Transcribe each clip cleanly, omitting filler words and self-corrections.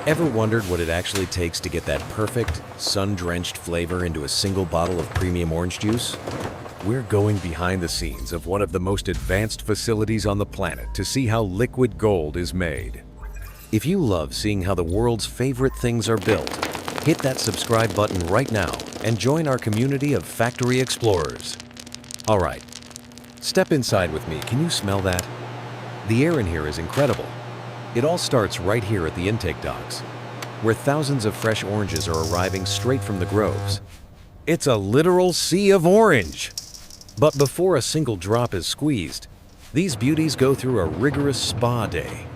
Ever wondered what it actually takes to get that perfect, sun-drenched flavor into a single bottle of premium orange juice? We're going behind the scenes of one of the most advanced facilities on the planet to see how liquid gold is made. If you love seeing how the world's favorite things are built, hit that subscribe button right now and join our community of factory explorers. All right, step inside with me. Can you smell that? The air in here is incredible. It all starts right here at the intake docks, where thousands of fresh oranges are arriving straight from the groves. It's a literal sea of orange! But before a single drop is squeezed, these beauties go through a rigorous spa day.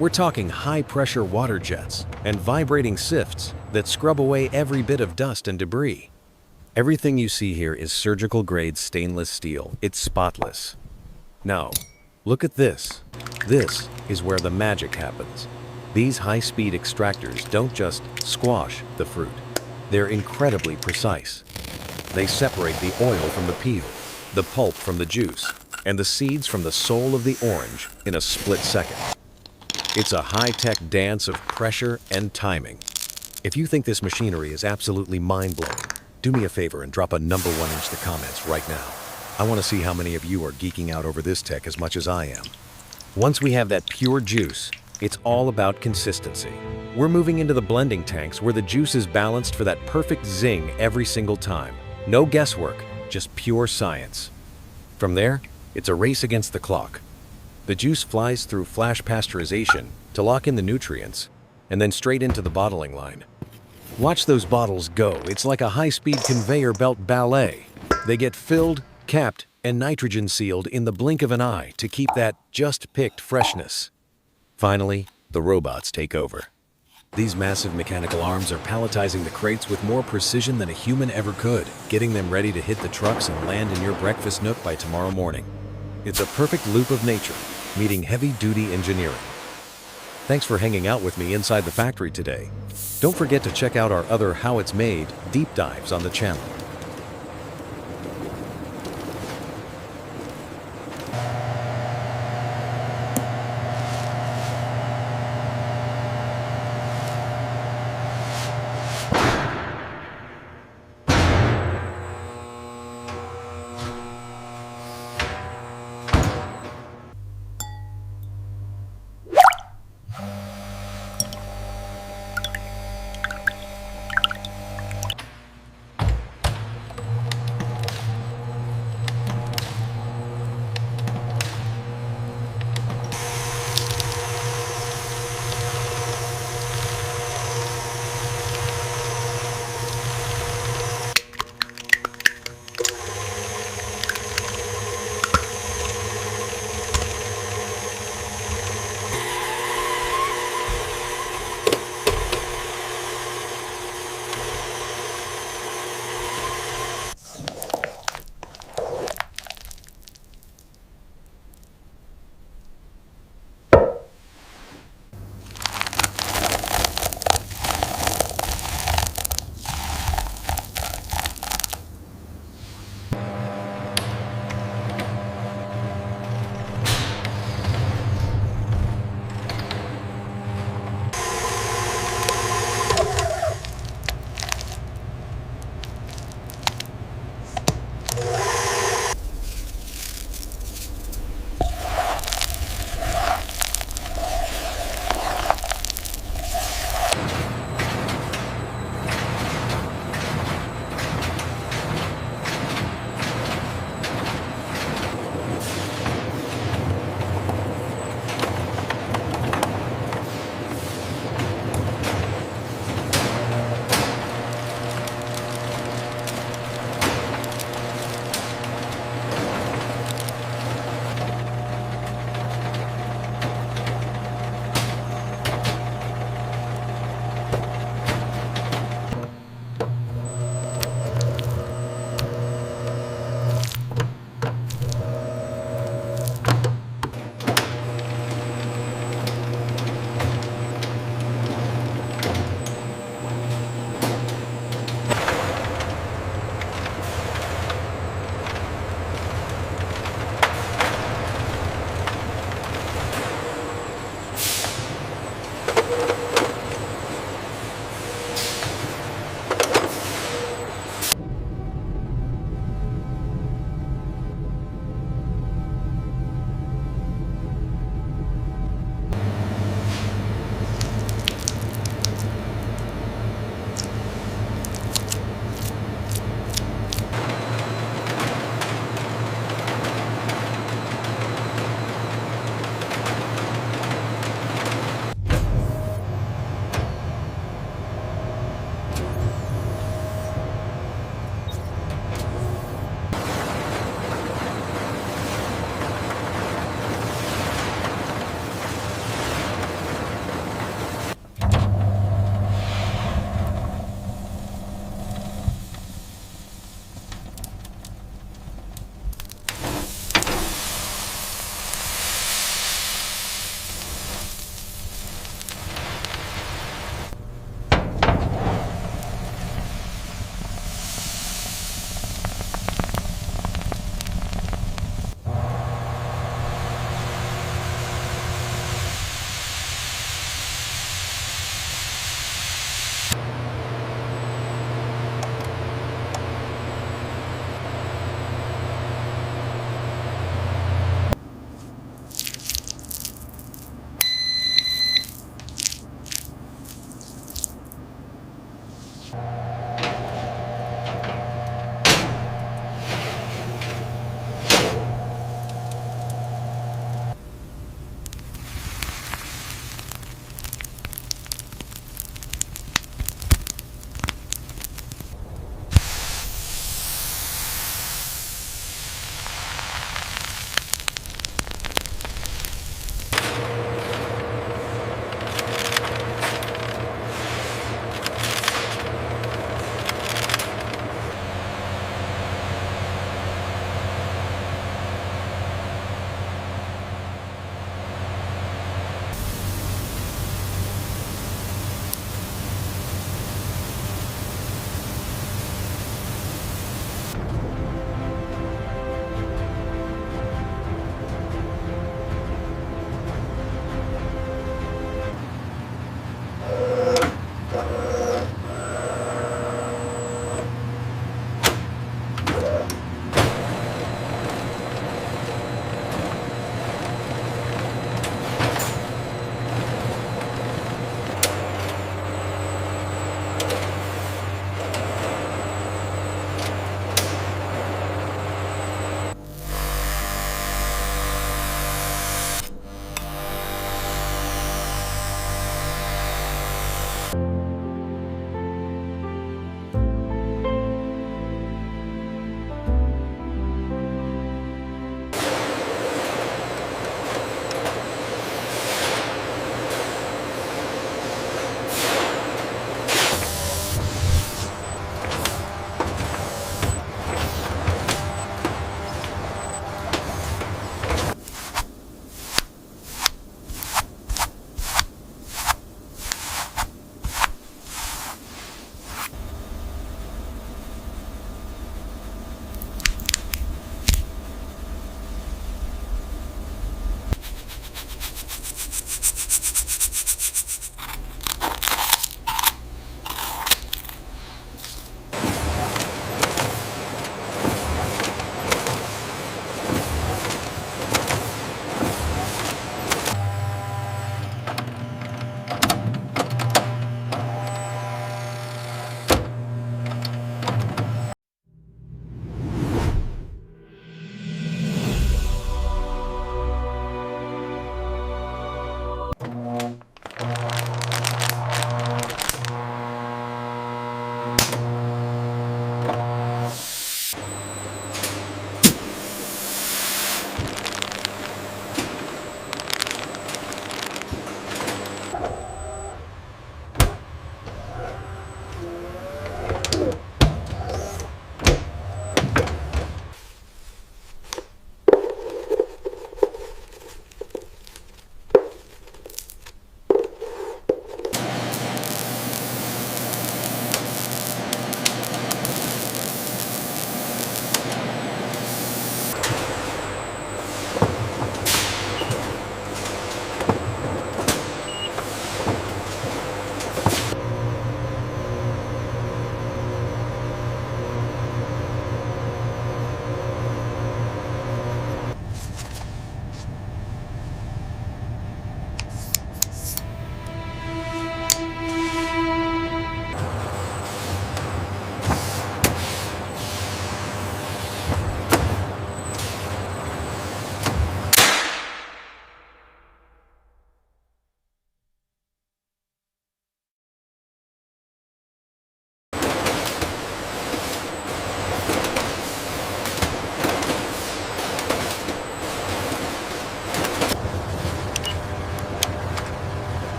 We're talking high-pressure water jets and vibrating sifts that scrub away every bit of dust and debris. Everything you see here is surgical-grade stainless steel. It's spotless. Now, look at this. This is where the magic happens. These high-speed extractors don't just squash the fruit. They're incredibly precise. They separate the oil from the peel, the pulp from the juice, and the seeds from the soul of the orange in a split second. It's a high-tech dance of pressure and timing. If you think this machinery is absolutely mind-blowing, do me a favor and drop a number 1 into the comments right now. I want to see how many of you are geeking out over this tech as much as I am. Once we have that pure juice, it's all about consistency. We're moving into the blending tanks where the juice is balanced for that perfect zing every single time. No guesswork, just pure science. From there, it's a race against the clock. The juice flies through flash pasteurization to lock in the nutrients, and then straight into the bottling line. Watch those bottles go. It's like a high-speed conveyor belt ballet. They get filled, capped, and nitrogen sealed in the blink of an eye to keep that just-picked freshness. Finally, the robots take over. These massive mechanical arms are palletizing the crates with more precision than a human ever could, getting them ready to hit the trucks and land in your breakfast nook by tomorrow morning. It's a perfect loop of nature, meeting heavy-duty engineering. Thanks for hanging out with me inside the factory today. Don't forget to check out our other How It's Made deep dives on the channel.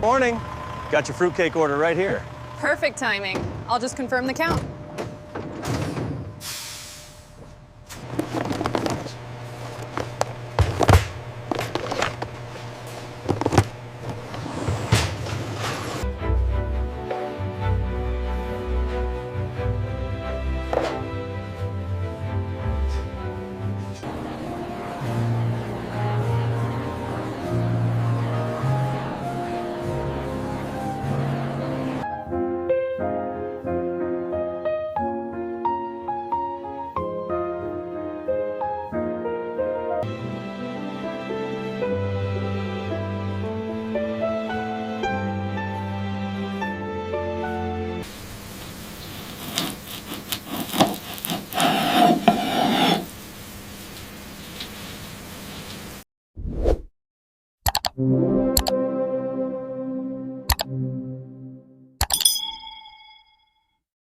Morning. Got your fruitcake order right here. Perfect timing. I'll just confirm the count.